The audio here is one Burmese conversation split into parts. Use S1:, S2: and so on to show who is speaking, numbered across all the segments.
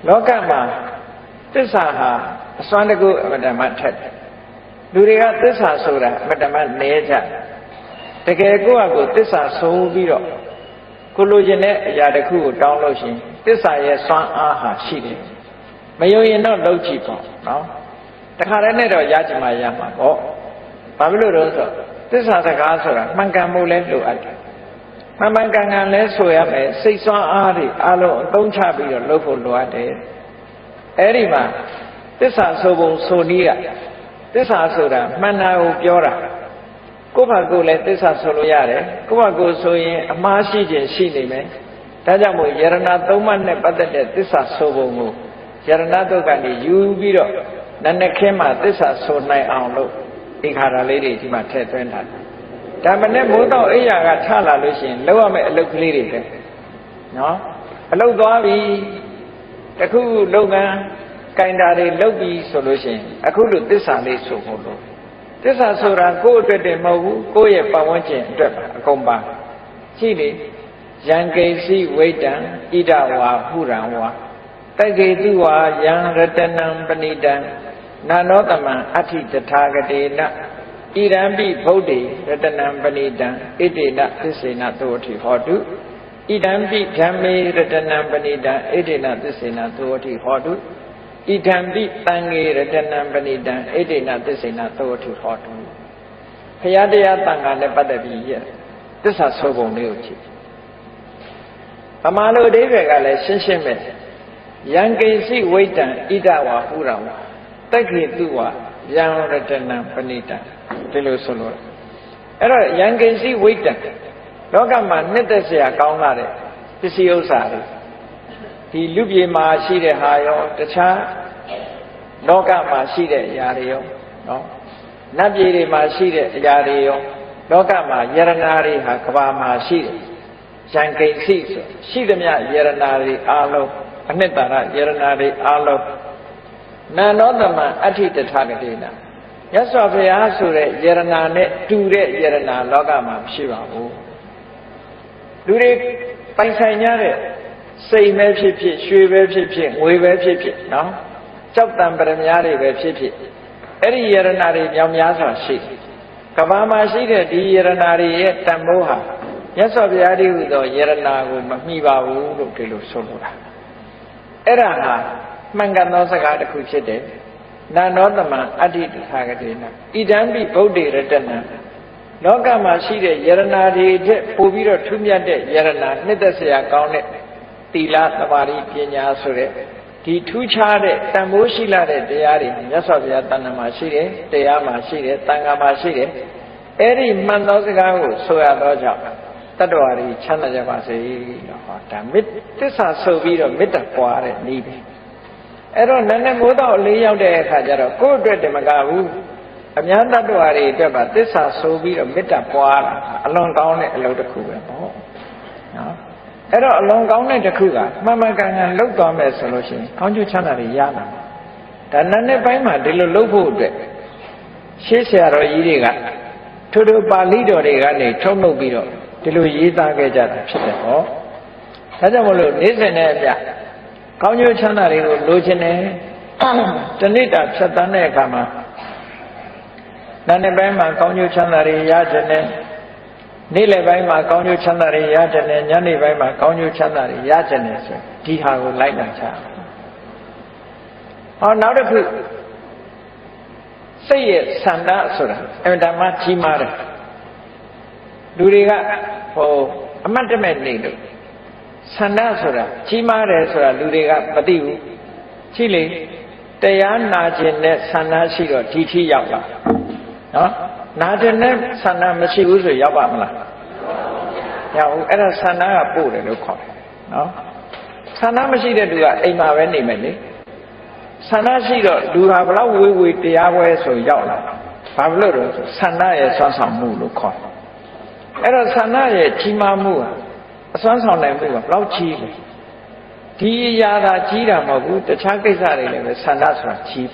S1: လောကမှာသစ္စာဟာအစွမ်းတကူအမတ္တမထက်လူတွေကသစ္စာဆိုတာအမတ္တမနည်းကြတကယ်ကိုယ့်အကိုသစ္စာဆုံးပြီးတော့ကိုလိုချင်တဲ့အရာတစ်ခုကိုတောင်းလို့ရှိရင်သစ္စာရဲ့စွမ်းအားဟာရှိတယ်မယုံရင်တော့လုပ်ကြည့်ပေါ့နော်တခါတည်းနဲ့တော့ရကြမှာရမှာပေါ့ဘာဖြစ်လို့လဲဆိုသစ္စာစကားဆိုတာမှန်ကန်မှုလဲလိုအပ်တယ်မှန်ကန်ကန်လဲဆိုရမယ်စိတ်စွမ်းအားတွေအလုံးအသုံးချပြီးတော့လုပ်ဖို့လိုအပ်တယ်အဲ့ဒီမှာသစ္စာဆိုပုံဆိုနည်းကသစ္စာဆိုတာမှန်တာကိုပြောတာကိုယ့်ဘာကိုယ်လည်းသစ္စာဆိုလို့ရတယ်ကိုယ့်ဘာကိုယ်ဆိုရင်အမှားရှိခြင်းရှိနေမယ်ဒါကြောင့်မို့ယရဏသုံးပါးနဲ့ပတ်သက်တဲ့သစ္စာဆိုပုံကိုယရဏတုတ်ကနေယူပြီးတော့နည်းနည်းခင်းမှသစ္စာဆိုနိုင်အောင်လို့သင်္ခါရလေးတွေဒီမှာထည့်သွင်းထားတယ်ဒါမှနဲ့မိုးတော့အိယာကထလာလို့ရှိရင်လောက်ရမယ့်အလုပ်ကလေးတွေပဲနော်အလုပ်သွားပြီတခုလုပ်ငန်းကင်တာတွေလုပ်ပြီဆိုလို့ရှိရင်အခုလိုသစ္စာလေးဆိုဖို့လို့သစ္စာဆိုတာကိုယ့်အတွက်တည်းမဟုတ်ဘူးကိုယ့်ရဲ့ပတ်ဝန်းကျင်အတွက်ပါအကုန်ပါရှိလေယံကိစီဝိတံဣဒဝါဟုရံဝါတကေတုဝါယံရတနံပဏိတံနာနောတမံအဋ္ဌိတထာဂတေနဣရံပိဗုဒ္ဓေရတနံပဏိတံဣတေနသစ္စေနသောတိဟောတုဣဒံပိဓမ္မေရတနံပဏိတံဣတေနသစ္စေနသောတိဟောတုဣဒံပိတံဃေရတနံပဏိတံဣတေနသစ္စေနသောတိဟောတုဘုရားတရားတန်ခါနဲ့ပတ်သက်ပြီးရသစ္စာဆိုပုံလေးကိုကြည့်ဗမာလိုအဓိပ္ပာယ်ကလည်းရှင်းရှင်းပဲယံကိစီဝိတံဣဒဝါဟုရံဝါတက္ခေတုဝါယံရတနံပဏိတံဒီလိုဆိုလို့အဲ့တော့ယံကိစီဝိတံလောကမှာနှစ်သက်เสียကောင်းလာတဲ့ပစ္စည်းဥစ္စာတွေဒီလူပြေမှာရှိတဲ့ဟာရောတခြားလောကမှာရှိတဲ့အရာတွေရောနော်နတ်ပြည်တွေမှာရှိတဲ့အရာတွေရောလောကမှာယရနာတွေဟာကဘာမှာရှိတယ်ယံကိစီဆိုရှိသမျှယရနာတွေအားလုံးအနှစ်သာရယရနာတွေအားလုံးနာနောတမံအဋ္ဌိတထာဂတေနမြတ်စွာဘုရားဆိုတဲ့ယရနာနဲ့တူတဲ့ယရနာလောကမှာမရှိပါဘူးလူတွေပိုင်ဆိုင်ကြတဲ့စိတ်ပဲဖြစ်ဖြစ်ရွှေပဲဖြစ်ဖြစ်ငွေပဲဖြစ်ဖြစ်နော်ကြောက်တံပရမများတွေပဲဖြစ်ဖြစ်အဲ့ဒီယရနာတွေမြောင်များစွာရှိကဘာမှာရှိတဲ့ဒီယရနာတွေရဲ့တန်ဖိုးဟာမြတ်စွာဘုရားတည်းဟူသောယရနာကိုမမှီပါဘူးလို့ဒီလိုဆိုလိုတာအဲ့ဒါဟာမှန်ကန်သောစကားတစ်ခုဖြစ်တယ်နာနောတမံအဋ္ဌိတထာဂတေနဣဒံပိဗုဒ္ဓေရတနံလောကမှာရှိတဲ့ယရနာတွေထက်ပိုပြီးတော့ထူးမြတ်တဲ့ယရနာနှစ်သက်စရာကောင်းတဲ့သီလသမာဓိပညာဆိုတဲ့ဒီထူးခြားတဲ့တန်ဖိုးရှိလာတဲ့တရားတွေမြတ်စွာဘုရားတဏ္ဍာမှာရှိတယ်တရားမှာရှိတယ်သံဃာမှာရှိတယ်အဲ့ဒီမှန်သောစကားကိုဆိုရတော့ကြောင့်တတ္တဝါတွေချမ်းသာကြပါစေလို့ဟောဒါသစ္စာဆိုပြီးတော့မေတ္တာပွားတဲ့နည်းပဲအဲ့တော့နည်းနည်းမိုးတော့လေးရောက်တဲ့အခါကျတော့ကိုယ့်အတွက်တမကဘူးအများတတ္တဝါတွေအတွက်ပါသစ္စာဆိုပြီးတော့မေတ္တာပွားတာအလွန်ကောင်းတဲ့အလုပ်တစ်ခုပဲပေါ့နော်အဲ့တော့အလွန်ကောင်းတဲ့တစ်ခုကမှန်မှန်ကန်ကန်လုပ်သွားမယ်ဆိုလို့ရှိရင်ကောင်းကျိုးချမ်းသာတွေရလာမှာဒါနည်းနည်းပိုင်းမှာဒီလိုလုပ်ဖို့အတွက်ရှေးဆရာတော်ကြီးတွေကထို့ထို့ပါဠိတော်တွေကနေထုတ်နှုတ်ပြီးတော့ဒီလိုရေးသားခဲ့ကြတာဖြစ်တယ်ဟောဒါကြောင့်မလို့နေ့စဉ်နဲ့အပြကောင်းကျိုးချမ်းသာတွေကိုလိုချင်တယ်တဏိတာဖြတ်တန်းတဲ့အခါမှာနာနေပိုင်းမှာကောင်းကျိုးချမ်းသာတွေရချင်တယ်နေ့လယ်ပိုင်းမှာကောင်းကျိုးချမ်းသာတွေရချင်တယ်ညနေပိုင်းမှာကောင်းကျိုးချမ်းသာတွေရချင်တယ်ဆိုဒီဟာကိုလိုက်နိုင်ချဟောနောက်တစ်ခုစိတ်ရဲ့ဆန္ဒဆိုတာအမှန်တမ်းကြီးမားတယ်လူတွေကဟိုအမတ်တမဲ့နေလို့ဆန္ဒဆိုတာကြီးမားတယ်ဆိုတာလူတွေကမသိဘူးရှိလေတရားနာခြင်းနဲ့ဆန္ဒရှိတော့ဒီထိရောက်လာနော်နာခြင်းနဲ့ဆန္ဒမရှိဘူးဆိုရောက်ပါမလားရောက်ဘူးအဲ့ဒါဆန္ဒကပို့တယ်လို့ခေါ်တယ်နော်ဆန္ဒမရှိတဲ့လူကအိမ်မှာပဲနေမယ်လေဆန္ဒရှိတော့လူဟာဘလောက်ဝေးတရားပွဲဆိုရောက်လာဘာလို့လဲဆိုဆန္ဒရဲ့ဆွမ်းဆောင်မှုလို့ခေါ်တယ်အဲ့တော့ဆန္ဒရဲ့ကြီးမားမှုဟာအစွမ်းဆောင်နိုင်မှုကဘလောက်ကြီးလဲဒီအရာသာကြီးတာမဟုတ်ဘူးတခြားကိစ္စတွေလည်းပဲဆန္ဒဆိုတာကြီး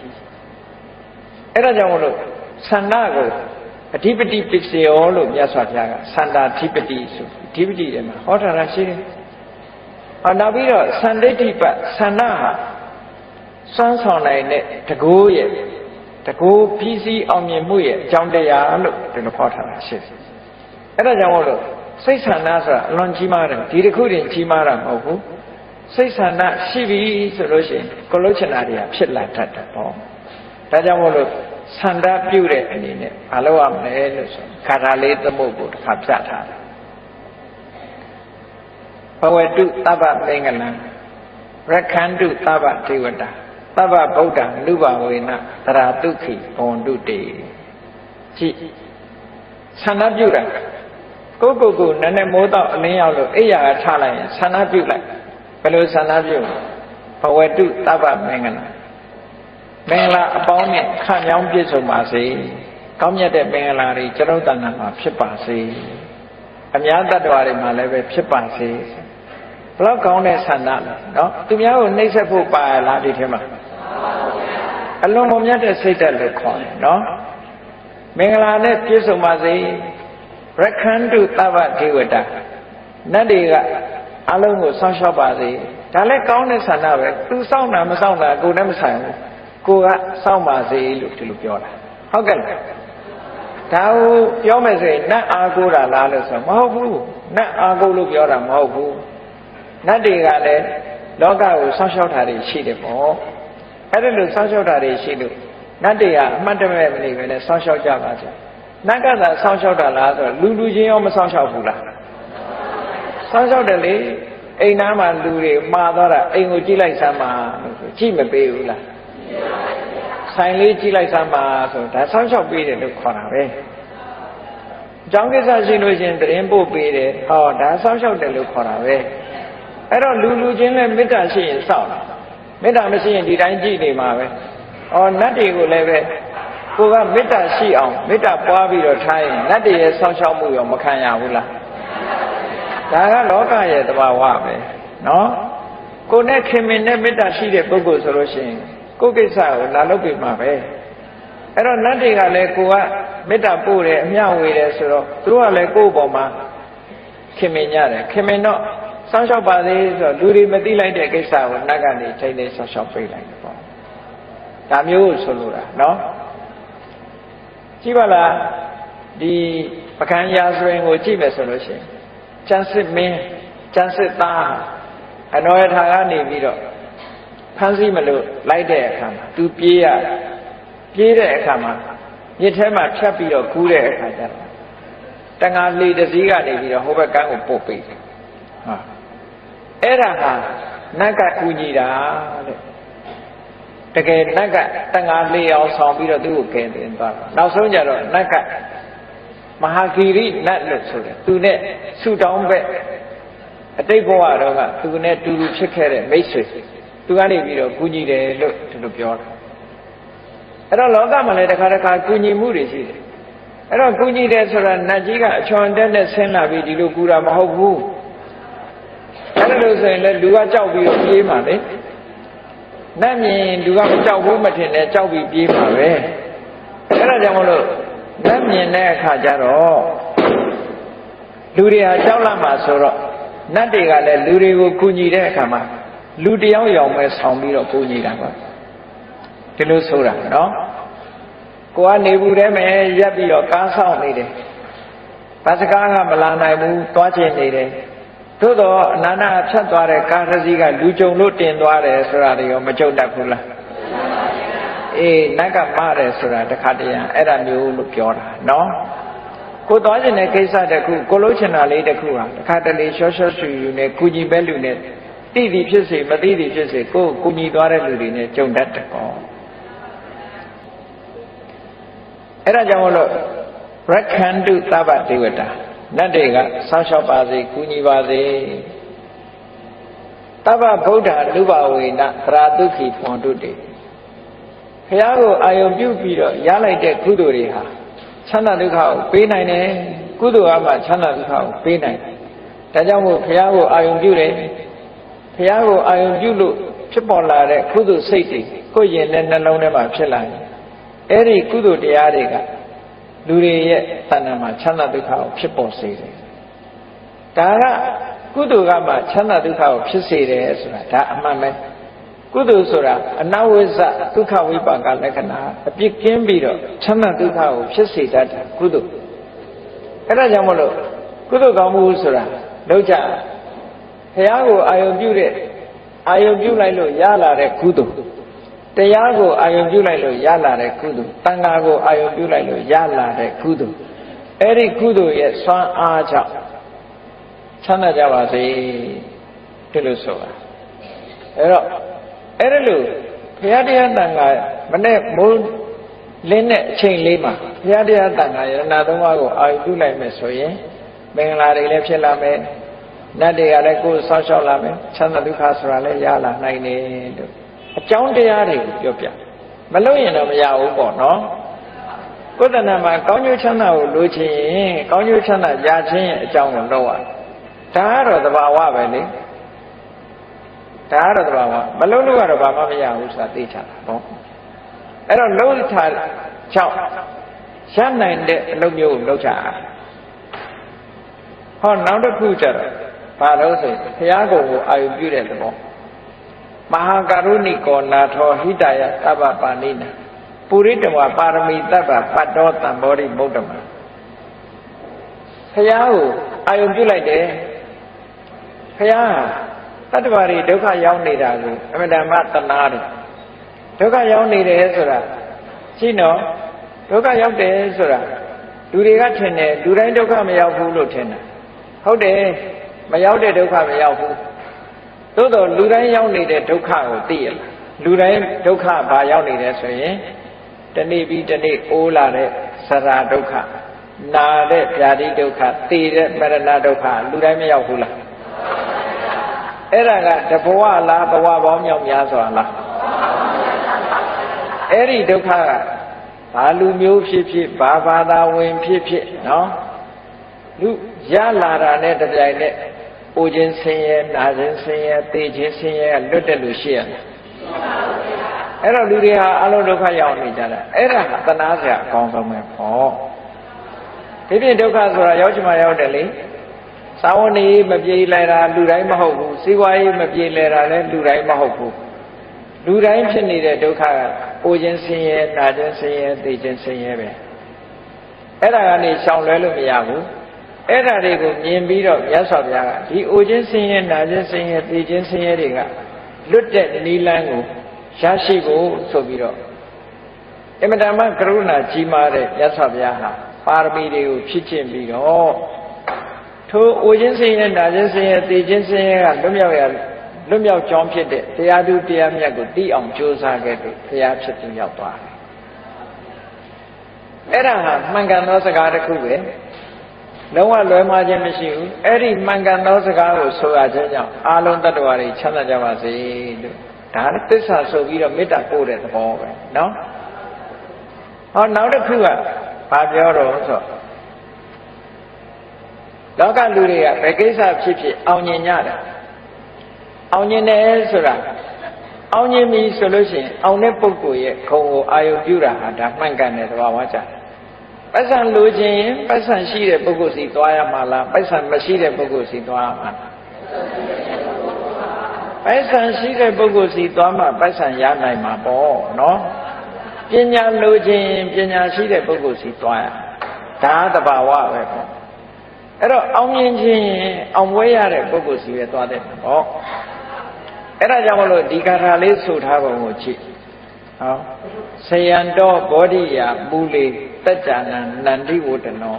S1: အဲ့ဒါကြောင့်မလို့ဆန္ဒကိုအဓိပတိပစ္စယောလို့မြတ်စွာဘုရားကဆန္ဒဓိပတိဆိုဓိပတိထဲမှာဟောထားတာရှိတယ်နောက်ပြီးတော့သန္တိဋ္ဌိပဆန္ဒဟာ စွမ်းဆောင်နိုင်တဲ့တကူရဲ့တကူပြီးစီးအောင်မြင်မှုရဲ့အကြောင်းတရားလို့ဒီလိုဖော်ထားတာရှိတယ်အဲ့ဒါကြောင့်မို့လို့စိတ်ဆန္ဒဆိုတာအလွန်ကြီးမားတယ်ဒီတစ်ခုတည်းကြီးမားတာမဟုတ်ဘူးစိတ်ဆန္ဒရှိပြီဆိုလို့ရှိရင်ကိုယ်လုံးချင်တာတွေကဖြစ်လာတတ်တယ်ပေါ့ဒါကြောင့်မို့လို့ဆန္ဒပြုတဲ့အနေနဲ့မလုပ်ရမယ်လို့ဆိုခါထာလေးသမုတ်ကိုတစ်ခါပြထားတယ်ဘဝတုသဗ္ဗမင်္ဂလံရက္ခန္တုသဗ္ဗဒေဝတာသဗ္ဗဗုဒ္ဓံလူပဝေနသရတုခိဘဝန္တုတေကြည့်ဆန္ဒပြုတာကိုနည်းနည်းမိုးတော့အလင်းရောက်လို့အိယာကထားလိုက်ရင်ဆန္ဒပြုလိုက်ဘယ်လိုဆန္ဒပြုဘဝတုသဗ္ဗမင်္ဂလံမင်္ဂလာအပေါင်းနဲ့ခန့်မြောင်းပြည့်စုံပါစေကောင်းမြတ်တဲ့မင်္ဂလာတွေကျွန်တော်တဏ္ဍာမှာဖြစ်ပါစေအများတ attva တွေမှာလည်းပဲဖြစ်ပါစေဘလောက်ကောင်းတဲ့ဆန္ဒလဲနော်သူများကိုနှိပ်စက်ဖို့ပါလားဒီထဲမှာအလွန်မမြတ်တဲ့စိတ်ဓာတ်လို့ခေါ်တယ်နော်မင်္ဂလာနဲ့ပြည့်စုံပါစေရက္ခန္တုသဗ္ဗဒေဝတာနတ်တွေကအလုံးကိုစောင့်ရှောက်ပါစေဒါလည်းကောင်းတဲ့ဆန္ဒပဲသူစောင့်တာမစောင့်တာကိုယ်နဲ့မဆိုင်ဘူးကိုကစောင့်ပါစေလို့ဒီလိုပြောတာဟုတ်ကဲ့လားဒါကိုပြောမယ်ဆိုရင်နတ်အာကိုတာလားလို့ဆိုမဟုတ်ဘူးနတ်အာကိုလို့ပြောတာမဟုတ်ဘူးနတ်တွေကလည်းလောကကိုစောင့်ရှောက်တာတွေရှိတယ်ပေါ့အဲ့ဒါလို့စောင့်ရှောက်တာတွေရှိလို့နတ်တွေကအမှတ်တမဲ့မနေပဲနဲ့စောင့်ရှောက်ကြပါစေနတ်ကသာစောင့်ရှောက်တာလားဆိုတော့လူချင်းရောမစောင့်ရှောက်ဘူးလားစောင့်ရှောက်တယ်လေအိမ်သားမှာလူတွေမှားသွားတာအိမ်ကိုကြည့်လိုက်စမ်းပါလို့ကြည့်မပေးဘူးလားဆိုင်လေးကြည့်လိုက်စမ်းပါဆိုဒါစောင့်ရှောက်ပေးတယ်လို့ခေါ်တာပဲအကြောင်းကိစ္စရှိလို့ရှင်သတင်းပို့ပေးတယ်ဟောဒါစောင့်ရှောက်တယ်လို့ခေါ်တာပဲအဲ့တော့လူချင်းနဲ့မေတ္တာရှိရင်စောင့်တာမေတ္တာမရှိရင်ဒီတိုင်းကြည့်နေမှာပဲဩနတ်တွေကိုလည်းပဲကိုကမေတ္တာရှိအောင်မေတ္တာပွားပြီးတော့ထားရင်နတ်တွေရဲ့စောင့်ရှောက်မှုရောမခံရဘူးလားဒါကလောကရဲ့သဘာဝပဲနော်ကိုနဲ့ခင်မင်နဲ့မေတ္တာရှိတဲ့ပုဂ္ဂိုလ်ဆိုလို့ရှိရင်ကိုကိစ္စကိုလာလုပ်ပြမှာပဲအဲ့တော့နတ်တွေကလည်းကိုကမေတ္တာပို့တယ်အမျှဝေတယ်ဆိုတော့သူတို့ကလည်းကိုယ့်ဘောမှာခင်မင်ရတယ်ခင်မင်တော့စောင့်ရှောက်ပါသေးဆိုတော့လူတွေမသိလိုက်တဲ့ကိစ္စကိုနတ်ကနေထိမ့်နေစောင့်ရှောက်ပေးလိုက်တယ်ပေါ့ဒါမျိုးဆိုလိုတာနော်ကြည့်ပါလားဒီပကံရာဇဝင်ကိုကြည့်မယ်ဆိုလို့ရှိရင်ကျန်စစ်မင်းကျန်စစ်သားအနောယထာကနေပြီးတော့ဖမ်းဆီးမလို့လိုက်တဲ့အခါမှာသူပြေးတဲ့အခါမှာမြစ်ထဲမှာဖြတ်ပြီးတော့ကူးတဲ့အခါကျတော့တန်ဃာလှေတစည်းကနေပြီးတော့ဟိုဘက်ကန်းကိုပို့ပေးတယ်ဟာအဲ့ဒါဟာနတ်ကကူညီတာတဲ့တကယ်နတ်ကတန်ဃာလှေအောင်ဆောင်ပြီးတော့သူ့ကိုကယ်တင်သွားတာနောက်ဆုံးကျတော့နတ်ကမဟာဂီရိနတ်လို့ဆိုတယ်သူနဲ့ဆူတောင်းဘက်အတိတ်ဘဝတော့ကသူနဲ့တူတူဖြစ်ခဲ့တဲ့မိတ်ဆွေသူကနေပြီးတော့ကူညီတယ်လို့ဒီလိုပြောတာအဲ့တော့လောကမှာလည်းတစ်ခါကူညီမှုတွေရှိတယ်အဲ့တော့ကူညီတယ်ဆိုတာနတ်ကြီးကအချွန်တက်နဲ့ဆင်းလာပြီးဒီလိုကူတာမဟုတ်ဘူးအဲ့ဒါလို့ဆိုရင်လည်းလူကကြောက်ပြီးတော့ပြေးမှာလေနတ်မြင်လူကမကြောက်ဘူးမထင်နဲ့ကြောက်ပြီးပြေးမှာပဲအဲ့ဒါကြောင့်မလို့နတ်မြင်တဲ့အခါကျတော့လူတွေဟာကြောက်လာမှာဆိုတော့နတ်တွေကလည်းလူတွေကိုကူညီတဲ့အခါမှာလူတယောက်ယောင်ပဲဆောင်ပြီးတော့ကူညီတာပါဒီလိုဆိုတာနော်ကိုကနေဘူးထဲမှာရက်ပြီးတော့ကားဆောင်နေတယ်ဘာစကားကမလာနိုင်ဘူးသွားချင်နေတယ်သို့တော့အနန္တဖြတ်သွားတဲ့ကားတစ်စီးကလူကြုံလို့တင်သွားတယ်ဆိုတာတွေရောမကြုံတတ်ဘူးလားအေးနတ်ကမှားတယ်ဆိုတာတခါတည်းအဲ့ဒါမျိုးလို့ပြောတာနော်ကိုသွားချင်တဲ့ကိစ္စတစ်ခုကိုလုံးချင်တာလေးတစ်ခုဟာတခါတလေရှော့ရှော့ရှူရှူနဲ့ကုညီပဲလူနဲ့သိသည်ဖြစ်စေမသိသည်ဖြစ်စေကိုကုညီသွားတဲ့လူတွေနဲ့ကြုံတတ်တယ်ကောအဲ့ဒါကြောင့်မလို့ရက္ခန္တုသဗ္ဗဒေဝတာနတ်တွေကစောင့်ရှောက်ပါစေကုညီပါစေသဗ္ဗဗုဒ္ဓလူပဝေနသရတုခိဘဝန္တုတေဘုရားကိုအာယုံပြုပြီးတော့ရလိုက်တဲ့ကုသိုလ်တွေဟာချမ်းသာဒုက္ခကိုပေးနိုင်တယ်ကုသိုလ်အမှချမ်းသာဒုက္ခကိုပေးနိုင်တယ်ဒါကြောင့်မို့ဘုရားကိုအာယုံပြုတယ်ဘုရားကိုအာယုံပြုလို့ဖြစ်ပေါ်လာတဲ့ကုသိုလ်စိတ်တွေကိုယ်ရင်နဲ့နှလုံးထဲမှာဖြစ်လာတယ်အဲ့ဒီကုသိုလ်တရားတွေကလူတွေရဲ့သဏ္ဍာန်မှာချမ်းသာဒုက္ခကိုဖြစ်ပေါ်စေတယ်ဒါကကုသိုလ်ကမှချမ်းသာဒုက္ခကိုဖြစ်စေတယ်ဆိုတာဒါအမှန်ပဲ ကုသိုလ်ဆိုတာအနဝိဇ္ဇဒုက္ခဝိပါကလက္ခဏာအပြစ်ကင်းပြီးတော့ချမ်းသာဒုက္ခကိုဖြစ်စေတတ်တယ်ကုသိုလ်အဲ့ဒါကြောင့်မလို့ကုသိုလ်ကောင်းမှုဆိုတာလောက်ကြဘုရားကိုအာယုံပြုလိုက်လို့ရလာတဲ့ကုသိုလ်တရားကိုအာယုံပြုလိုက်လို့ရလာတဲ့ကုသိုလ်တန်ခါကိုအာယုံပြုလိုက်လို့ရလာတဲ့ကုသိုလ်အဲ့ဒီကုသိုလ်ရဲ့စွမ်းအားကြောင့်ချမ်းသာကြပါစေဒီလိုဆိုတာအဲ့တော့အဲ့ဒါလို့ဘုရားတရားတန်ခါမနဲ့မိုးလင်းတဲ့အချိန်လေးမှာဘုရားတရားတန်ခါယရဏသုံးပါးကိုအာယုပြုလိုက်မယ်ဆိုရင်မင်္ဂလာတွေလည်းဖြစ်လာမယ်နတ်တွေကလည်းကိုယ်ဆောက်ရှောက်လာမယ်ချမ်းသာဒုက္ခဆိုတာလည်းရလာနိုင်တယ်လို့အကြောင်းတရားတွေကိုပြောပြမလို့ရင်တော့မရဘူးပေါ့နော်ကိုယ်တဏ္ဍာမှာကောင်းကျိုးချမ်းသာကိုလိုချင်ရင်ကောင်းကျိုးချမ်းသာရခြင်းရဲ့အကြောင်းကိုလုပ်ရဒါကတော့သဘာဝပဲလေဒါကတော့သဘာဝမလုံးလို့ကတော့ဘာမှမရဘူးဆိုတာသိချတာပေါ့အဲ့တော့လုံးထားကြောင့်ရနိုင်တဲ့အလုပ်မျိုးကိုလုပ်ချတာဟောနောက်တစ်ခုကျတော့ဘာလို့ဆိုဘုရားကိုအာယုပြုတဲ့သဘောမဟာကရုဏိကောနာထောဟိတယသဗ္ဗပါဏိနာပုရိတဝပါရမီသဗ္ဗပတ္တောတံဘောဓိမုဒ္ဓမဘုရားကိုအာယုပြုလိုက်တယ်ဘုရားတတ္တဝါတွေဒုက္ခရောက်နေတာကိုအမှန်တမ်းသနာတယ်ဒုက္ခရောက်နေတယ်ဆိုတာရှင်းတော့ဒုက္ခရောက်တယ်ဆိုတာလူတွေကထင်တယ်လူတိုင်းဒုက္ခမရောက်ဘူးလို့ထင်တယ်ဟုတ်တယ်မရောက်တဲ့ဒုက္ခမရောက်ဘူးသို့တော့လူတိုင်းရောက်နေတဲ့ဒုက္ခကိုသိရလားလူတိုင်းဒုက္ခဘာရောက်နေတယ်ဆိုရင်တနေ့ပြီးတနေ့အိုးလာတဲ့ဆရာဒုက္ခနာတဲ့ဗျာတိဒုက္ခသိတဲ့မရဏဒုက္ခလူတိုင်းမရောက်ဘူးလားအဲ့ဒါကတဘဝလားဘဝပေါင်းမြောက်များစွာလားအဲ့ဒီဒုက္ခကဘာလူမျိုးဖြစ်ဖြစ်ဘာဘာသာဝင်ဖြစ်ဖြစ်နော်လူရလာတာနဲ့တပြိုင်နက်အိုခြင်းဆင်းရဲနာခြင်းဆင်းရဲသိခြင်းဆင်းရဲလွတ်တဲ့လူရှိရလားအဲ့တော့လူတွေဟာအလုံးဒုက္ခရောက်နေကြတာအဲ့ဒါသနာစရာအကောင်းဆုံးပဲပေါ့ဒီပြင်ဒုက္ခဆိုတာရောက်ချင်မှရောက်တယ်လေသာဝနေမပြေလဲတာလူတိုင်းမဟုတ်ဘူးစီးပွားရေးမပြေလဲတာလည်းလူတိုင်းမဟုတ်ဘူးလူတိုင်းဖြစ်နေတဲ့ဒုက္ခကအိုခြင်းဆင်းရဲနာခြင်းဆင်းရဲသိခြင်းဆင်းရဲပဲအဲ့ဒါကနေရှောင်လွဲလို့မရဘူးအဲ့ဒါတွေကိုမြင်ပြီးတော့မြတ်စွာဘုရားကဒီအိုခြင်းဆင်းရဲနာခြင်းဆင်းရဲသိခြင်းဆင်းရဲတွေကလွတ်တဲ့နိလန်းကိုရရှိဖို့ဆိုပြီးတော့အမတမကရုဏာကြီးမားတဲ့မြတ်စွာဘုရားဟာပါရမီတွေကိုဖြည့်ကျင့်ပြီးတော့ထိုအိုခြင်းဆင်းရဲနာခြင်းဆင်းရဲသိခြင်းဆင်းရဲကလွတ်မြောက်ကြောင်းဖြစ်တဲ့တရားသူတရားမြတ်ကိုသိအောင်ကြိုးစားခဲ့လို့ဘုရားဖြစ်သူရောက်သွားတယ်အဲ့ဒါဟာမှန်ကန်သောစကားတစ်ခုပဲလုံးဝလွဲမှားခြင်းမရှိဘူးအဲ့ဒီမှန်ကန်သောစကားကိုဆိုရခြင်းကြောင့်အာလုံးတ attva တွေချမ်းသာကြပါစေလို့ဒါလည်းသစ္စာဆိုပြီးတော့မေတ္တာပို့တဲ့သဘောပဲနော်ဟောနောက်တစ်ခုကဘာပြောတော့ဆိုလောကလူတွေကဘယ်ကိစ္စဖြစ်ဖြစ်အောင်မြင်ကြတယ်အောင်မြင်တယ်ဆိုတာအောင်မြင်ပြီဆိုလို့ရှိရင်အောင်တဲ့ပုဂ္ဂိုလ်ရဲ့ခုံကိုအာယုပြုတာဟာဒါမှန်ကန်တဲ့သဘာဝကြတယ်ပတ်စံလိုချင်ရင်ပတ်စံရှိတဲ့ပုဂ္ဂိုလ်စီသွားရမှာလားပတ်စံမရှိတဲ့ပုဂ္ဂိုလ်စီသွားရမှာလားပတ်စံရှိတဲ့ပုဂ္ဂိုလ်စီသွားမှပတ်စံရနိုင်မှာပေါ့နော်ပညာလိုချင်ပညာရှိတဲ့ပုဂ္ဂိုလ်စီသွားရဒါသဘာဝပဲပေါ့အဲ့တော့အောင်မြင်ခြင်းအောင်ပွဲရတဲ့ပုဂ္ဂိုလ်စီပဲသွားတဲ့ပေါ့အဲ့ဒါကြောင့်မလို့ဒီကာထာလေးဆိုထားပုံကိုကြည့်ဟောဆယံတော်ဘောဓိယာမူလေတัจจနံနန္တိဝတ္တနော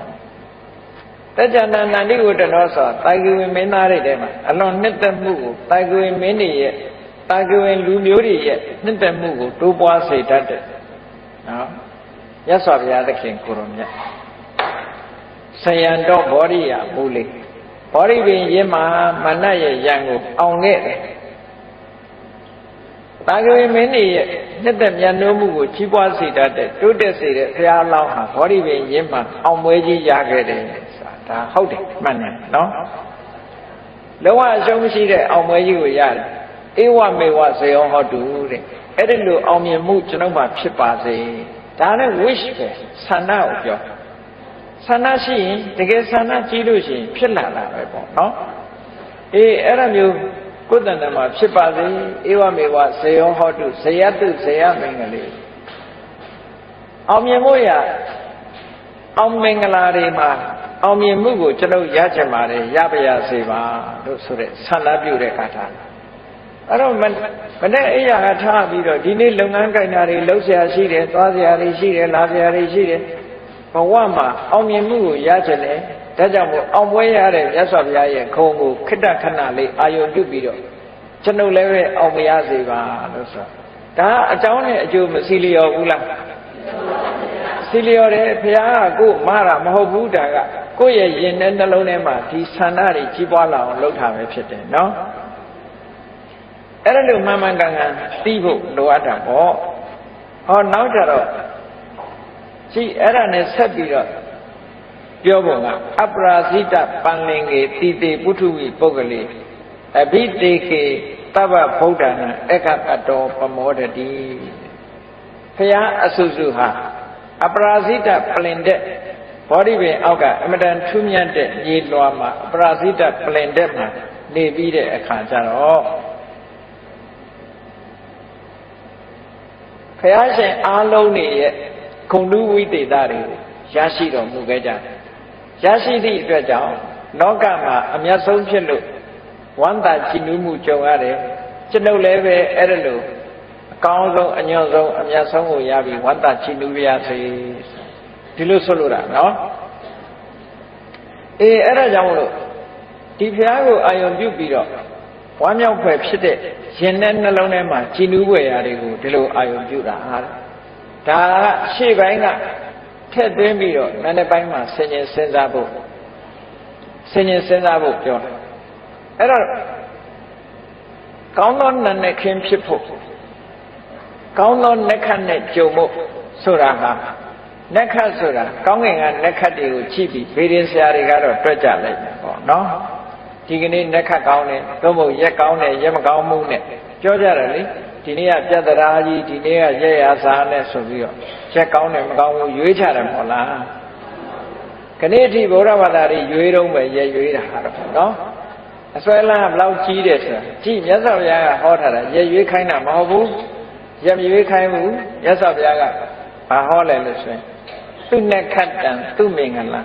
S1: တัจจနံနန္တိဝတ္တနောဆိုတာတာဂိဝင်မင်းသားတွေထဲမှာအလွန်နှစ်သက်မှုကိုတာဂိဝင်မင်းတွေရဲ့တာဂိဝင်လူမျိုးတွေရဲ့နှစ်သက်မှုကိုတိုးပွားစေတတ်တယ်နော်မြတ်စွာဘုရားသခင်ကိုရောမြတ်ဆယံတော်ဘောဓိယာမူလေဘောဓိပင်ရင်းမှာမနတ်ရဲ့ရံကိုအောင်ခဲ့တယ်တာဂိဝင်မင်းတွေရဲ့နှစ်သက်မြတ်နိုးမှုကိုကြီးပွားစေတတ်တဲ့တိုးတက်စေတဲ့ဘုရားလောင်းဟာဘောဓိပင်ရင်းမှာအောင်ပွဲကြီးရခဲ့တယ်ဆိုတာဒါဟုတ်တယ်မှန်တယ်နော်လုံးဝအရှုံးမရှိတဲ့အောင်ပွဲကြီးကိုရတယ်ဧဝမေဝဇေယောဟောတုတဲ့အဲ့ဒီလိုအောင်မြင်မှုကျွန်တော်မှဖြစ်ပါစေဒါနဲ့ wish ပဲဆန္ဒကိုပြောဆန္ဒရှိရင်တကယ်ဆန္ဒကြီးလို့ရှိရင်ဖြစ်လာတာပဲပေါ့နော်အေးအဲ့ဒါမျိုးဟ ကိုယ်တဏ္ဍမှာဖြစ်ပါစေဧဝမေဝဇေယောဟောတုဇေယတုဇေယမင်္ဂလေအောင်မြင်မှုရအောင်မင်္ဂလာတွေမှာအောင်မြင်မှုကိုကျွန်တော်ရချင်ပါတယ်ရပါရစေပါလို့ဆိုတဲ့ဆန္ဒပြုတဲ့ကာထာအဲ့တော့မနေ့အိယာကထားပြီးတော့ဒီနေ့လုပ်ငန်းကိုင်တာတွေလှုပ်ရှားရှိတယ်သွားစရာတွေရှိတယ်လာစရာတွေရှိတယ်ဘဝမှာအောင်မြင်မှုကိုရချင်တယ်ဒါကြောင့်မို့အောင်ပွဲရတဲ့မြတ်စွာဘုရားရဲ့ခုံကိုခိတ္တခဏလေးအာယုံပြုပြီးတော့ကျွန်ုပ်လည်းပဲအောင်မရစေပါလို့ဆိုဒါအကြောင်းနဲ့အကျိုးမစီလျော်ဘူးလားစီလျော်တယ်ဘုရားကကိုမှားတာမဟုတ်ဘူးဒါကကိုယ့်ရဲ့ရင်ထဲနှလုံးထဲမှာဒီဆန္ဒတွေကြီးပွားလာအောင်လုပ်ထားပဲဖြစ်တယ်နော်အဲ့ဒါလို့မှန်မှန်ကန်ကန်သိဖို့လိုအပ်တာပေါ့ဟောနောက်ကြတော့ကြည့်အဲ့ဒါနဲ့ဆက်ပြီးတော့ပြောပုံကအပရာဇိတပန္လင်္ကေတိတေပုထုဝိပုဂ္ဂလေအဘိတေကေသဗ္ဗဗုဒ္ဓနာအက္ခကတောပမောဒတိဘုရားအဆုစုဟာအပရာဇိတပလင်တဲ့ဘောဓိပင်အောက်ကအမတန်ထူးမြတ်တဲ့မြေလွှာမှာအပရာဇိတပလင်တဲ့မှာနေပြီးတဲ့အခါကျတော့ဘုရားရှင်အားလုံးနေရဲ့ဂုဏ်ဓုဝိသေသတွေကိုရရှိတော်မူခဲ့ကြတယ်ရရှိသည့်အတွက်ကြောင့်လောကမှာအမျက်ဆုံးဖြစ်လို့ဝမ်းသာကြည်နူးမှုကြုံရတယ်ကျွန်ုပ်လည်းပဲအဲ့ဒါလို့အကောင်းဆုံးအညွန့်ဆုံးအမျက်ဆုံးကိုရပြီးဝမ်းသာကြည်နူးရစေဒီလိုဆိုလိုတာနော်အဲ့ဒါကြောင့်မလို့ဒီဘုရားကိုအာယုံပြုပြီးတော့ဝမ်းမြောက်ဖွယ်ဖြစ်တဲ့ရင်နဲ့နှလုံးထဲမှာကြည်နူးဖွယ်ရာတွေကိုဒီလိုအာယုံပြုတာဒါကရှေ့ပိုင်းကထည့်သွင်းပြီးတော့နာနေပိုင်းမှာဆင်ញင်စဉ်းစားဖို့ပြောတာအဲ့တော့ကောင်းသောနာနဲ့ခင်းဖြစ်ဖို့ကောင်းသောနက္ခတ်နဲ့ကြုံဖို့ဆိုတာဟာနက္ခတ်ဆိုတာကောင်းကင်ကနက္ခတ်တွေကိုကြည့်ပြီးဗေဒင်ဆရာတွေကတော့တွက်ကြလိုက်တယ်ပေါ့နော်ဒီကနေ့နက္ခတ်ကောင်းတယ်သို့မဟုတ်ရက်ကောင်းတယ်ရက်မကောင်းမှုနဲ့ပြောကြတယ်လေဒီနေ့ကပြတ္တရာကြီးဒီနေ့ကရက်ရစာနဲ့ဆိုပြီးတော့ရက်ကောင်းတယ်မကောင်းဘူးရွေးချတယ်မဟုတ်လားခဏအထိဗုဒ္ဓဘာသာတွေရွေးတော့ပဲရက်ရွေးတာတော့နော်အစွဲလန်းဘလောက်ကြီးတယ်ဆိုတာကြည့်မြတ်စွာဘုရားကဟောထားတာရက်ရွေးခိုင်းတာမဟုတ်ဘူးရက်မရွေးခိုင်းဘူးမြတ်စွာဘုရားကဘာဟောလဲလို့ဆိုရင်သူနက္ခတ္တံသူမင်္ဂလံ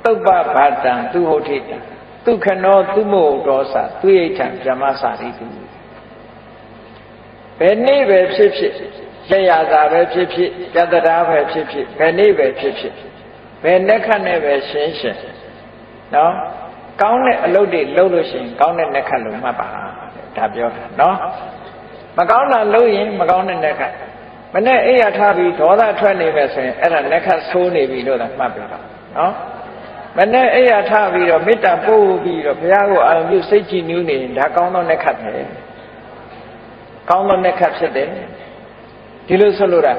S1: သုပ္ပဘာတံသူဟုတ်ထိတံသူခနောသူမို့တော်စာသူဣဋ္ဌံဗြဟ္မစာရိတုဘယ်နေ့ပဲဖြစ်ဖြစ်ရက်ရတာပဲဖြစ်ဖြစ်ပြတ္တရာပဲဖြစ်ဖြစ်ဘယ်နေ့ပဲဖြစ်ဖြစ်ဘယ်နက္ခတ်နဲ့ပဲရှင်းနော်ကောင်းတဲ့အလုပ်တွေလုပ်လို့ရှိရင်ကောင်းတဲ့နက္ခတ်လို့မှတ်ပါဒါပြောတာနော်မကောင်းတာလုပ်ရင်မကောင်းတဲ့နက္ခတ်မနဲ့အိယာထားပြီးဒေါသထွက်နေပဲဆိုရင်အဲ့ဒါနက္ခတ်ဆိုးနေပြီလို့သာမှတ်ပြီတော့နော်မနဲ့အိယာထားပြီးတော့မေတ္တာပို့ပြီးတော့ဘုရားကိုအာရုံပြုစိတ်ကြည်နူးနေရင်ဒါကောင်းသောနက္ခတ်ပဲကောင်းသောနက္ခတ်ဖြစ်တယ်ဒီလိုဆိုလိုတာ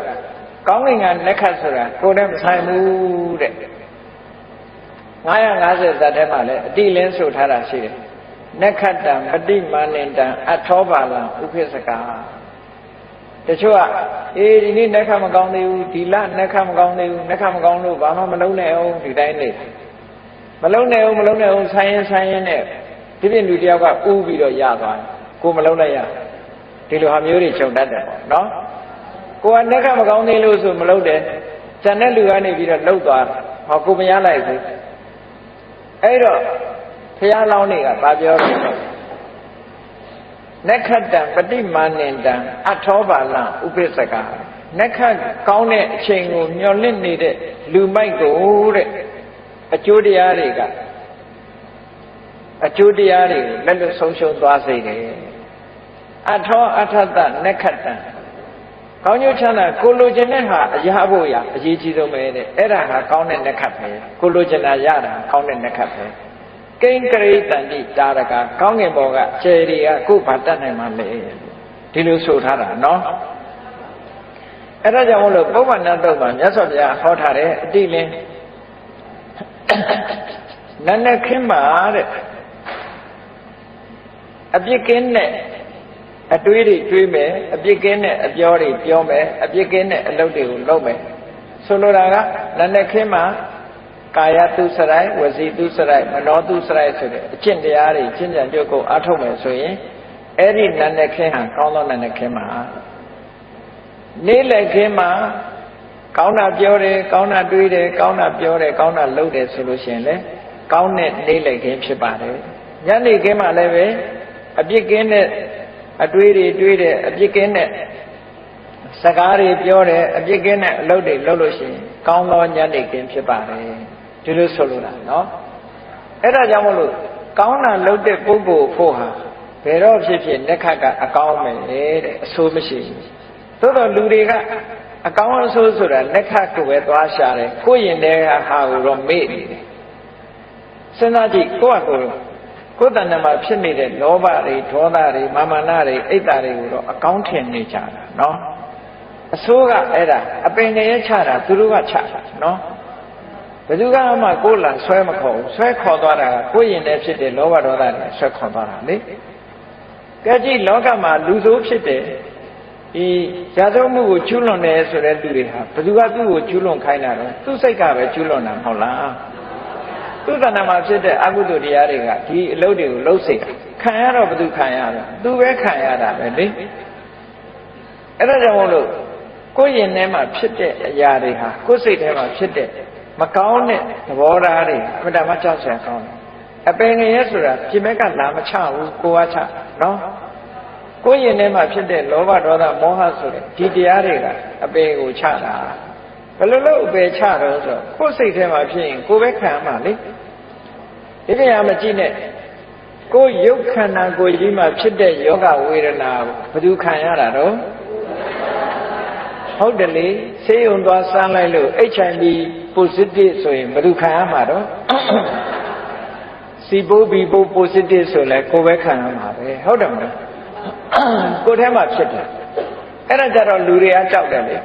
S1: ကောင်းကင်ကနက္ခတ်ဆိုတာကိုယ်နဲ့မဆိုင်ဘူးတဲ့950ဇတ်ထဲမှာလည်းအတိလင်းဆိုထားတာရှိတယ်နက္ခတ္တံပฏิမာနန္တံအထောပါလံဥပိစ္ဆကာတချို့ကဒီနေ့နက္ခမကောင်းသေးဘူးဒီလနက္ခမကောင်းသေးဘူးနက္ခမကောင်းလို့ဘာမှမလုံးနဲ့အောင်ဒီတိုင်းနေမလုံးနဲ့အောင်ဆိုင်ရင်နဲ့ဒီပြင်လူတယောက်ကဥပြီးတော့ရသွားတယ်ကိုမလုံးလိုက်ရဒီလိုဟာမျိုးတွေခြုံတတ်တယ်ပေါ့နော်ကိုကနက္ခမကောင်းသေးလို့ဆိုမလုံးတယ်ကျန်တဲ့လူကနေပြီးတော့လှုပ်သွားဟောကိုမရလိုက်ဘူးအဲ့တော့ဘုရားလောင်းတွေကဗာပြောတယ်နက္ခတံပฏิမာနန္တံအထောပါလံဥပိစ္ဆကာနက္ခကောင်းတဲ့အချိန်ကိုမျှော်လင့်နေတဲ့လူမိုက်ကိုတဲ့အကျိုးတရားတွေကိုလက်လွတ်ဆုံးရှုံးသွားစေတယ်အထောအထတနက္ခတံကောင်းကျိုးချမ်းသာကိုလိုချင်တဲ့ဟာအရာဖို့ရအရေးကြီးဆုံးပဲတဲ့အဲ့ဒါဟာကောင်းတဲ့နက္ခတ်ပဲကိုလိုချင်တာရတာကောင်းတဲ့နက္ခတ်ပဲကိဉ္ကရိတန္တိတာရကကောင်းငင်ဘောကကျယ်တွေကကိုဘာတတ်နိုင်မှလဲဒီလိုဆိုထားတာနော်အဲ့ဒါကြောင့်မလို့ပုဗ္ဗန္နတုတ်မှာမြတ်စွာဘုရားဟောထားတဲ့အတိလင်းနတ်နဲ့ခင်းပါတဲ့အပြစ်ကင်းတဲ့အတွေးတွေတွေးမယ်အပြစ်ကင်းတဲ့အပြောတွေပြောမယ်အပြစ်ကင်းတဲ့အလုပ်တွေကိုလုပ်မယ်ဆိုလိုတာကနတ်နဲ့ခင်းမှာ ကာယတုစရိုက်ဝစီတုစရိုက်မနောတုစရိုက်ဆိုတဲ့အကျင့်တရားတွေကျင့်ကြံကြုတ်ကိုအားထုတ်မယ်ဆိုရင်အဲ့ဒီနန္ဒခင်းဟာကောင်းသောနန္ဒခင်းမှာနေ့လက်ခင်းမှာကောင်းတာပြောတယ်ကောင်းတာတွေးတယ်ကောင်းတာပြောတယ်ကောင်းတာလုပ်တယ်ဆိုလို့ရှိရင်လေကောင်းတဲ့နေ့လက်ခင်းဖြစ်ပါတယ်ညနေခင်းမှာလည်းပဲအပြစ်ကင်းတဲ့အတွေးတွေတွေးတယ်အပြစ်ကင်းတဲ့စကားတွေပြောတယ်အပြစ်ကင်းတဲ့အလုပ်တွေလုပ်လို့ရှိရင်ကောင်းသောညနေခင်းဖြစ်ပါတယ်ဒီလိုဆိုလိုတာနော်အဲ့ဒါကြောင့်မလို့ကောင်းတာလုပ်တဲ့ပုဂ္ဂိုလ်ဖို့ဟာဘယ်တော့ဖြစ်ဖြစ်လက်ခတ်ကအကောင်းမယ်တဲ့အဆိုးမရှိဘူးသို့တော့လူတွေကအကောင်းအဆိုးဆိုတာလက်ခတ်ကိုပဲသွားရှာတယ်ကိုယ့်ရင်ထဲကဟာကိုတော့မေ့နေတယ်စဉ်းစားကြည့်ကိုယ့်အကိုယ်တဏ္ဍာမှာဖြစ်နေတဲ့လောဘတွေဒေါသတွေမာမနတွေအိတ်တာတွေကိုတော့အကောင်းထင်နေကြတာနော်အဆိုးကအဲ့ဒါအပင်ငရဲချတာသူတို့ကချတာနော်ဘယ်သူကမှကိုယ်လာဆွဲမခေါ်ဘူးဆွဲခေါ်သွားတာကကိုယ်ရင်ထဲဖြစ်တဲ့လောဘဒေါသတွေဆွဲခေါ်သွားတာလေကဲကြည့်လောကမှာလူဆိုးဖြစ်တဲ့ဒီဇာတုမှုကိုကျူးလွန်တယ်ဆိုတဲ့လူတွေဟာဘယ်သူကသူ့ကိုကျူးလွန်ခိုင်းတာတော့သူ့စိတ်ကပဲကျူးလွန်တာမဟုတ်လားသူ့တဏ္ဍာမှာဖြစ်တဲ့အကုသိုလ်တရားတွေကဒီအလုပ်တွေကိုလှုပ်စိတ်ခံရတော့ဘယ်သူခံရတော့သူပဲခံရတာပဲလေအဲ့ဒါကြောင့်မို့လို့ကိုယ်ရင်ထဲမှာဖြစ်တဲ့အရာတွေဟာကိုယ်စိတ်ထဲမှာဖြစ်တဲ့မကောင်းတဲ့သဘောထားတွေအမှန်တမ်းကြောက်စရာကောင်းတယ်အပင်ငရဲဆိုတာပြင်မဲ့ကလာမချဘူးကိုယ်ကချနော်ကိုယ်ရင်ထဲမှာဖြစ်တဲ့လောဘဒေါသမောဟဆိုတဲ့ဒီတရားတွေကအပင်ကိုချတာဘယ်လိုလုပ်အပယ်ချတော့ဆိုကိုယ်စိတ်ထဲမှာဖြစ်ရင်ကိုယ်ပဲခံမှာလေဒီနေရာမှာကြည့်နဲ့ကိုယ်ရုပ်ခန္ဓာကိုယ်ကြီးမှာဖြစ်တဲ့ယောဂဝေဒနာကိုဘယ်သူခံရတာတော့ဟုတ်တယ်လေဆေးရုံသွားစမ်းလိုက်လို့ HIV positive ဆိုရင်ဘယ်သူခံရမှာတော့စီပိုးဘီပိုး positive ဆိုလဲကိုယ်ပဲခံရမှာပဲဟုတ်တယ်မလားကိုယ်ထဲမှာဖြစ်တယ်အဲ့ဒါကြတော့လူတွေကကြောက်တယ်လေ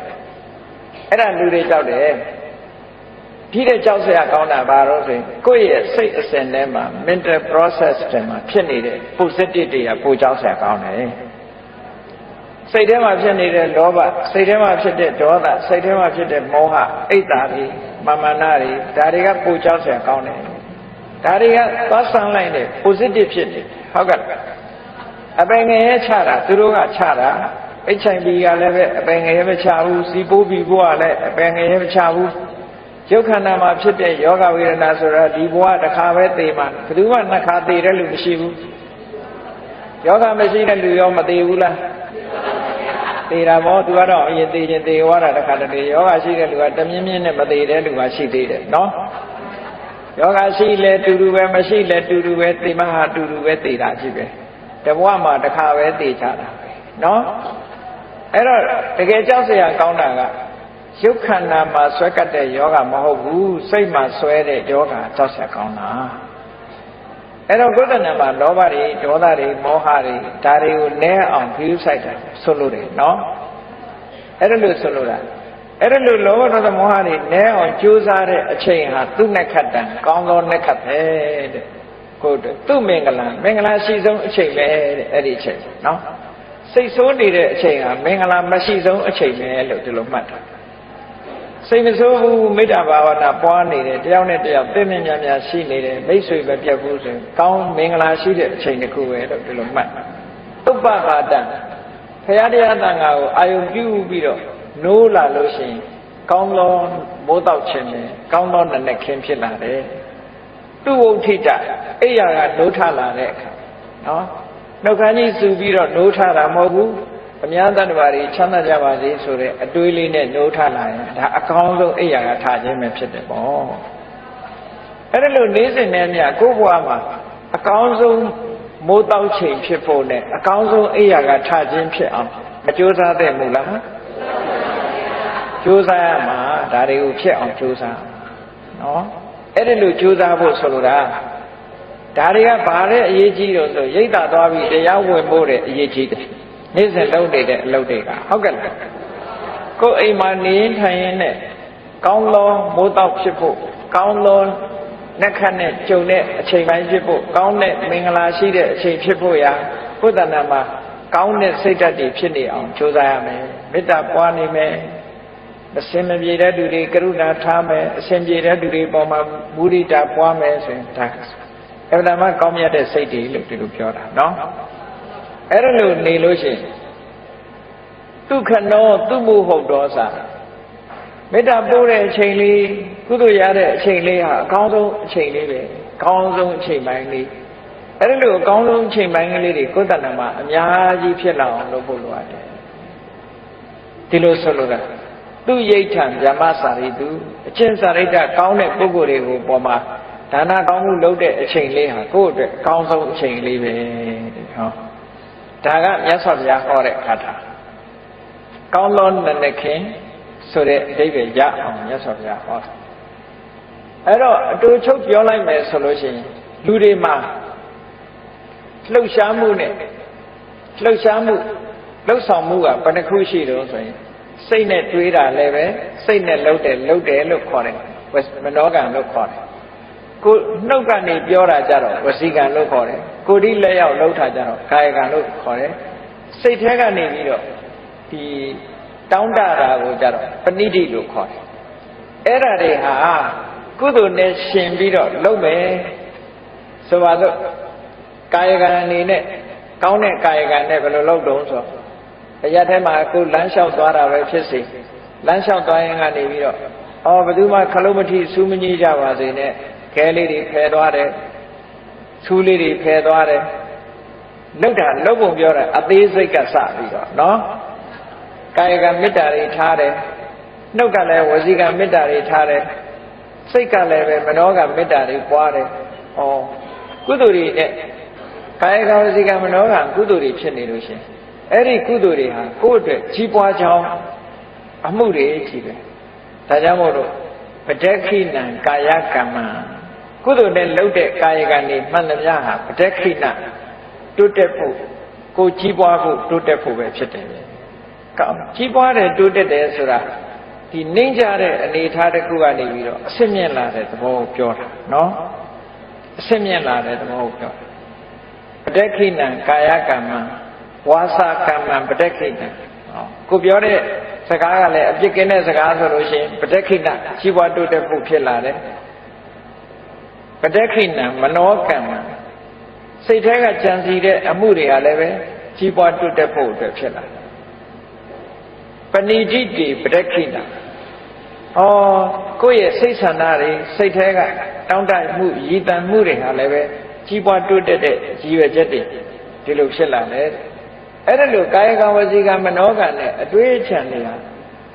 S1: အဲ့ဒါလူတွေကြောက်တယ်ဒီတဲ့ကြောက်စရာကောင်းတာဘာလို့ဆိုရင်ကိုယ့်ရဲ့စိတ်အစဉ်ထဲမှာ mental process တွေမှာဖြစ်နေတဲ့ positive တွေကပိုကြောက်စရာကောင်းတယ်စိတ်ထဲမှာဖြစ်နေတဲ့လောဘစိတ်ထဲမှာဖြစ်တဲ့ဒေါသစိတ်ထဲမှာဖြစ်တဲ့မောဟအိတ်တာတွေမာမနာတွေဒါတွေကပိုကြောက်စရာကောင်းတယ်ဒါတွေကသွားဆန်းလိုက်တဲ့ positive ဖြစ်နေဟုတ်ကဲ့အပင်ငရဲချတာသူတို့ကချတာHIV ကလည်းပဲအပင်ငရဲမချဘူးစီပိုးဘီဘွားလည်းအပင်ငရဲမချဘူးရုပ်ခန္ဓာမှာဖြစ်တဲ့ယောဂဝေဒနာဆိုတာဒီဘဝတစ်ခါပဲသိမှာဘယ်သူမှနှစ်ခါသိတဲ့လူမရှိဘူးယောဂမရှိတဲ့လူရောမသိဘူးလားသိတာပေါ့သူကတော့အရင်သိချင်းသိသွားတာတစ်ခါတည်းယောဂရှိတဲ့လူကတမြင်းမြင်းနဲ့မသိတဲ့လူကရှိသေးတယ်နော်ယောဂရှိလဲတူတူပဲမရှိလဲတူတူပဲသိမှဟာတူတူပဲသိတာဖြစ်ပဲတဘဝမှာတစ်ခါပဲသိချတာနော်အဲ့တော့တကယ်ကြောက်စရာကောင်းတာကရုပ်ခန္ဓာမှာဆွဲကပ်တဲ့ယောဂမဟုတ်ဘူးစိတ်မှာဆွဲတဲ့ယောဂကြောက်စရာကောင်းတာအဲ့တော့ကိုယ်တဏ္ဍာမှာလောဘတွေဒေါသတွေမောဟတွေဒါတွေကိုနည်းအောင်ဖြူဆိုင်တာဆိုလို့တယ်နော်အဲ့ဒါလို့ဆိုလို့တာအဲ့ဒါလို့လောဘဒေါသမောဟတွေနည်းအောင်ကြိုးစားတဲ့အချိန်ဟာသူ့နဲ့ခတ်တန်ကောင်းသောနဲ့ခတ်ပဲတဲ့ကိုယ်သူ့မင်္ဂလာရှိဆုံးအချိန်ပဲတဲ့အဲ့ဒီအချိန်နော်စိတ်ဆိုးနေတဲ့အချိန်ဟာမင်္ဂလာမရှိဆုံးအချိန်ပဲလို့ဒီလိုမှတ်တာစိတ်မဆိုးဘူးမေတ္တာဘာဝနာပွားနေတယ်တယောက်နဲ့တယောက်သိမြင်များရှိနေတယ်မိတ်ဆွေပဲပြတ်ဘူးဆိုရင်ကောင်းမင်္ဂလာရှိတဲ့အချိန်တစ်ခုပဲလို့ဒီလိုမှတ်ဥပ္ပခါတံဘုရားတရားသံဃာကိုအာယုပြုပြီးတော့နိုးလာလို့ရှိရင်ကောင်းသောမိုးတောက်ခြင်းနဲ့ကောင်းသောနနက်ခင်းဖြစ်လာတယ်သူဝုဋ္ဌိတအိယာကနိုးထလာတဲ့အခါနော်နှုတ်ခမ်းကြီးစူပြီးတော့နိုးထတာမဟုတ်ဘူးအများတ attva တွေချမ်းသာကြပါစေဆိုတဲ့အတွေးလေးနဲ့နိုးထလာရင်ဒါအကောင်းဆုံးအိယာကထခြင်းပဲဖြစ်တယ်ပေါ့အဲ့ဒါလို့နေ့စဉ်နဲ့မြကိုယ့်ဘဝမှာအကောင်းဆုံးမိုးတောက်ချိန်ဖြစ်ဖို့နဲ့အကောင်းဆုံးအိယာကထခြင်းဖြစ်အောင်မကြိုးစားသင့်ဘူးလားကြိုးစားရမှာဒါတွေကိုဖြစ်အောင်ကြိုးစားနော်အဲ့ဒါလို့ကြိုးစားဖို့ဆိုလိုတာဒါတွေကဘာတဲ့အရေးကြီးတော့ဆိုရိတ်တာသွားပြီးတရားဝင်ဖို့တဲ့အရေးကြီးတယ်နေ့စဉ်လုပ်နေတဲ့အလုပ်တွေကဟုတ်ကဲ့လားကိုယ်အိမ်မှာနေထိုင်ရင်းနဲ့ကောင်းသောမိုးတောက်ဖြစ်ဖို့ကောင်းသောနှက်ခတ်နဲ့ကြုံတဲ့အချိန်ပိုင်းဖြစ်ဖို့ကောင်းတဲ့မင်္ဂလာရှိတဲ့အချိန်ဖြစ်ဖို့ရာဘုဒ္ဓနာမှာကောင်းတဲ့စိတ်ဓာတ်တွေဖြစ်နေအောင်ကြိုးစားရမယ်မေတ္တာပွားနေမယ် အစင်မပြေတဲ့သူတွေကရုဏာထားမယ်အစင်ပြေတဲ့သူတွေပေါ်မှာမုဒိတာပွားမယ်ဆိုရင်ဒါအမှန်မှကောင်းမြတ်တဲ့စိတ်တွေလို့ဒီလိုပြောတာနော်အဲ့ဒါလို့နေလို့ရှိရင်ဒုက္ခနောသူမှုဟုတ်တော်စာမေတ္တာပို့တဲ့အချိန်လေးကုသိုလ်ရတဲ့အချိန်လေးဟာအကောင်းဆုံးအချိန်လေးပဲအကောင်းဆုံးအချိန်ပိုင်းလေးအဲ့ဒါလို့အကောင်းဆုံးအချိန်ပိုင်းကလေးတွေကိုယ်တဏ္ဍမှာအများကြီးဖြစ်လာအောင်လုပ်ဖို့လိုအပ်တယ်ဒီလိုဆိုလိုတာသူရိဋ္ဌံဗြဟ္မစာရိတုအချင်းစာရိတ္တကောင်းတဲ့ပုဂ္ဂိုလ်တွေကိုပေါ်မှာဒါနကောင်းမှုလုပ်တဲ့အချိန်လေးဟာကိုယ့်အတွက်အကောင်းဆုံးအချိန်လေးပဲဟောဒါကမြတ်စွာဘုရားဟောတဲ့ခါထာကောင်းသောနနခင်ဆိုတဲ့အဓိပ္ပာယ်ရအောင်မြတ်စွာဘုရားဟောတာအဲ့တော့အတူချုပ်ပြောလိုက်မယ်ဆိုလို့ရှိရင်လူတွေမှာလှုပ်ရှားမှုနဲ့လှုပ်ရှားမှုလှုပ်ဆောင်မှုကဘယ်နှခုရှိတော့ဆိုရင်စိတ်နဲ့တွေးတာလည်းပဲစိတ်နဲ့လှုပ်တယ်လို့ခေါ်တယ်မနောကံလို့ခေါ်တယ်ကိုနှုတ်ကနေပြောတာကြတော့ဝစီကံလို့ခေါ်တယ်ကိုယ်ဒီလက်ရောက်လှုပ်တာကြတော့ကာယကံလို့ခေါ်တယ်စိတ်ထဲကနေပြီးတော့ဒီတောင်းတတာကိုကြတော့ပဏိတိလို့ခေါ်တယ်အဲ့ဒါတွေဟာကုသိုလ်နဲ့ရှင်ပြီးတော့လုပ်မယ်ဆိုပါတော့ကာယကံအနေနဲ့ကောင်းတဲ့ကာယကံနဲ့ဘယ်လိုလုပ်တုံးဆိုအရာထဲမှာကိုလမ်းလျှောက်သွားတာပဲဖြစ်စေလမ်းလျှောက်သွားရင်ကနေပြီးတော့ဘယ်သူမှခလုံးမထီစူးမကြီးကြပါစေနဲ့ခဲလေးတွေဖယ်သွားတယ်ဆူးလေးတွေဖယ်သွားတယ်လုပ်တာလုပ်ပုံပြောတာအသေးစိတ်ကစပြီးတော့နော်ကာယကမေတ္တာတွေထားတယ်နှုတ်ကလည်းဝစီကမေတ္တာတွေထားတယ်စိတ်ကလည်းပဲမနောကမေတ္တာတွေပွားတယ်ကုသိုလ်တွေနဲ့ကာယကဝစီကမနောကကုသိုလ်တွေဖြစ်နေလို့ရှင်အဲ့ဒီကုသိုလ်တွေဟာကိုယ့်အတွက်ကြီးပွားကြောင်းအမှုတွေကြီးပဲဒါကြောင့်မို့လို့ပဋက္ခိဏံကာယကမ္မကုသိုလ်နဲ့လုပ်တဲ့ကာယကံတွေမှန်သမျှဟာပဋက္ခိဏတိုးတက်ဖို့ကိုကြီးပွားဖို့တိုးတက်ဖို့ပဲဖြစ်တယ်ကောင်းကြီးပွားတယ်တိုးတက်တယ်ဆိုတာဒီနှိမ့်ကြတဲ့အနေအထားတစ်ခုကနေပြီးတော့အစစ်မြင့်လာတဲ့သဘောကိုပြောတာနော်အစစ်မြင့်လာတဲ့သဘောကိုပြောပဋက္ခိဏံကာယကမ္မဝါစာကမ္မပဋက္ခိဏံကိုပြောတဲ့စကားကလည်းအပြစ်ကင်းတဲ့စကားဆိုလို့ရှိရင်ပဋက္ခိဏကြီးပွားတိုးတက်ဖို့ဖြစ်လာတယ်ပဋက္ခိဏမနောကမ္မစိတ်ထဲကကြံစီတဲ့အမှုတွေကလည်းပဲကြီးပွားတိုးတက်ဖို့အတွက်ဖြစ်လာတယ်ပဏိတိတိပဋက္ခိဏကိုယ့်ရဲ့စိတ်ဆန္ဒတွေစိတ်ထဲကတောင်းတမှုရည်တန်မှုတွေဟာလည်းပဲကြီးပွားတိုးတက်တဲ့ရည်ရွယ်ချက်တွေဒီလိုဖြစ်လာတယ်အဲ့ဒါလို့ကာယကံဝစီကံမနောကံနဲ့အတွေးအချံတွေဟာ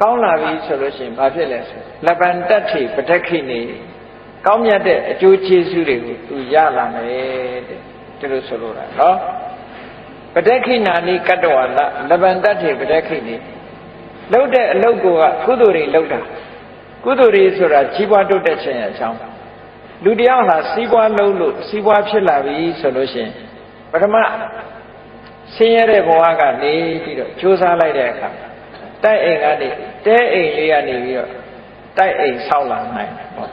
S1: ကောင်းလာပြီဆိုလို့ရှိရင်ဘာဖြစ်လဲဆိုလပ္ပံတတ္ထိပဋက္ခိဏိကောင်းမြတ်တဲ့အကျိုးကျေးဇူးတွေကိုသူရလာမယ်တဲ့ဒီလိုဆိုလိုတာနော်ပဋက္ခိဏာနိကတ္တဝါလလပ္ပံတတ္ထိပဋက္ခိဏိလှုပ်တဲ့အလုပ်ကကုသိုလ်တွေလှုပ်တာကုသိုလ်တွေဆိုတာကြီးပွားတိုးတက်ခြင်းအကြောင်းလူတယောက်ဟာစီးပွားလုပ်လို့စီးပွားဖြစ်လာပြီဆိုလို့ရှိရင်ပထမဆင်းရဲတဲ့ဘဝကနေပြီးတော့ကြိုးစားလိုက်တဲ့အခါတိုက်အိမ်ကနေတဲအိမ်လေးကနေပြီးတော့တိုက်အိမ်ဆောက်လာနိုင်ပေါ့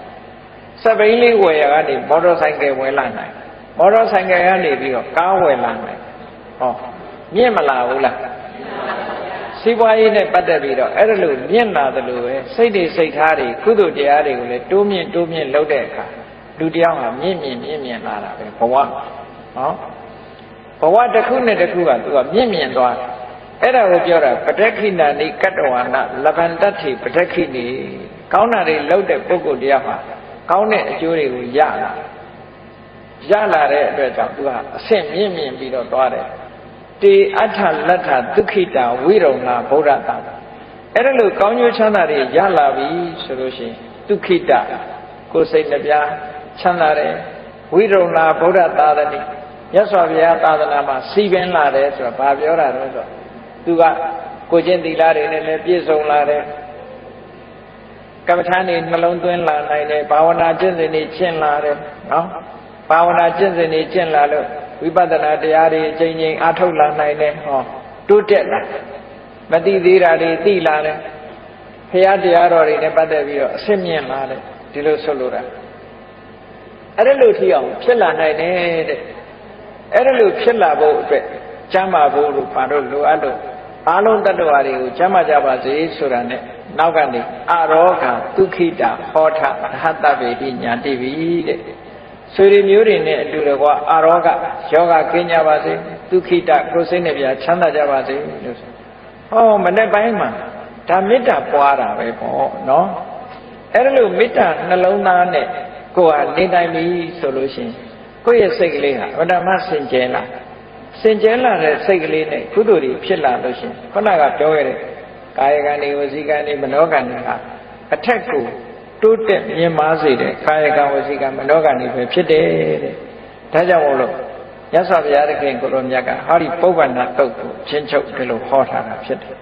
S1: စပိန်လေးဝယ်ရကနေမော်တော်ဆိုင်ကယ်ဝယ်လာနိုင်မော်တော်ဆိုင်ကယ်ကနေပြီးတော့ကားဝယ်လာနိုင်မြင့်မလာဘူးလားစီးပွားရေးနဲ့ပတ်သက်ပြီးတော့အဲ့ဒါလို့မြင့်လာတယ်လို့ပဲစိတ်တွေစိတ်ထားတွေကုသိုလ်တရားတွေကိုလည်းတိုးမြင့်လုပ်တဲ့အခါလူတယောက်ဟာမြင့်လာတာပဲဘဝဘဝတစ်ခုနဲ့တစ်ခုကသူကမြင့်သွားတယ်အဲ့ဒါကိုပြောတာပဋက္ခိဏာနိကတ္တဝါနလပ္ပံတတ္ထိပဋက္ခိဏိကောင်းတာတွေလုပ်တဲ့ပုဂ္ဂိုလ်တရားဟာကောင်းတဲ့အကျိုးတွေကိုရလာတဲ့အတွက်ကြောင့်သူကအဆင့်မြင့်ပြီးတော့သွားတယ်တေအဋ္ဌလတ္ထဒုက္ခိတာဝိရုံနာဗုဒ္ဓတာအဲ့ဒါလို့ကောင်းကျိုးချမ်းသာတွေရလာပြီဆိုလို့ရှိရင်ဒုက္ခိတကိုယ်စိတ်နှပြချမ်းသာတယ်ဝိရုံနာဗုဒ္ဓတာတတိမြတ်စွာဘုရားသာသနာမှာစီပင်လာတယ်ဆိုတာဘာပြောတာလဲဆိုတော့သူကကိုကျင့်သီလတွေနဲ့လည်းပြည့်စုံလာတယ်ကမ္မထာနေနှလုံးသွင်းလာနိုင်တယ်ဘာဝနာကျင့်စဉ်တွေကျင့်လာတယ်နော်ဘာဝနာကျင့်စဉ်တွေကျင့်လာလို့ဝိပဿနာတရားတွေအချိန်ချင်းအားထုတ်လာနိုင်တယ်တိုးတက်လာမသိသေးတာတွေသိလာတယ်ဘုရားတရားတော်တွေနဲ့ပတ်သက်ပြီးတော့အဆင့်မြင့်လာတယ်ဒီလိုဆိုလိုတာအဲ့ဒါလို့ထီအောင်ဖြစ်လာနိုင်တယ်တဲ့အဲ့ဒါလို့ဖြစ်လာဖို့အတွက်ကျမ်းမာဖို့လို့ဘာလို့လိုအပ်လို့ အားလုံးတတ္တဝါတွေကိုချမ်းသာကြပါစေဆိုတာနဲ့နောက်ကနေအရောဂဒုက္ခိတာဟောထရဟတဗေတိညာတိပိတဲ့ဆွေတွေမျိုးတွေနဲ့အတူတကွအရောဂယောဂကင်းကြပါစေဒုက္ခိတကိုယ်စိတ်နဲ့ပြချမ်းသာကြပါစေလို့ဆိုဟောမနေ့ပိုင်းမှာဒါမေတ္တာပွားတာပဲပေါ့နော်အဲ့ဒါလို့မေတ္တာနှလုံးသားနဲ့ကိုယ်ဟာနေတိုင်းပြီဆိုလို့ရှိရင်ကိုယ့်ရဲ့စိတ်ကလေးဟာဗဒမစင်ကြဲလာစင်ကြဲလာတဲ့စိတ်ကလေးနဲ့ကုသိုလ်တွေဖြစ်လာလို့ရှိရင်ခုနကပြောခဲ့တဲ့ကာယကံတွေဝစီကံတွေမနောကံတွေဟာအထက်ကိုတိုးတက်မြင့်မားစေတဲ့ကာယကံဝစီကံမနောကံတွေပဲဖြစ်တယ်တဲ့ဒါကြောင့်မို့လို့မြတ်စွာဘုရားသခင်ကိုလိုမြတ်ကဟောဒီပုဗ္ဗန္နတုတ်ကိုချင်းချုပ်ဒီလိုဟောထားတာဖြစ်တယ်